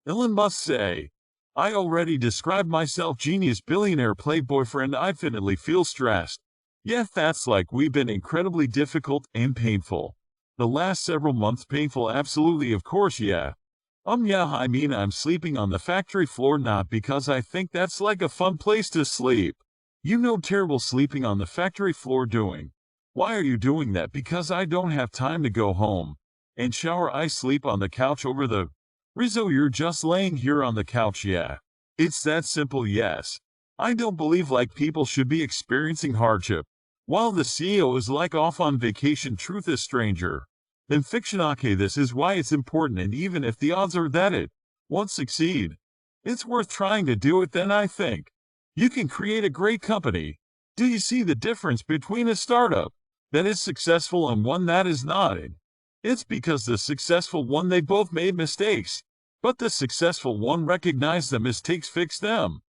Elon Musk say, I already described myself genius billionaire playboyfriend. I definitely feel stressed. Yeah, that's like we've been incredibly difficult and painful. The last several months painful, absolutely, of course, yeah. Yeah, I mean, I'm sleeping on the factory floor not because I think that's like a fun place to sleep. You know, terrible sleeping on the factory floor doing. Why are you doing that? Because I don't have time to go home and shower. I sleep on the couch over the Rizzo. You're just laying here on the couch, yeah. It's that simple, yes. I don't believe like people should be experiencing hardship while the CEO is like off on vacation. Truth is stranger than fiction. Okay, this is why it's important, and even if the odds are that it won't succeed, it's worth trying to do it. Then I think you can create a great company. Do you see the difference between a startup that is successful and one that is not? It's because the successful one, they both made mistakes, but the successful one recognized the mistakes, fixed them,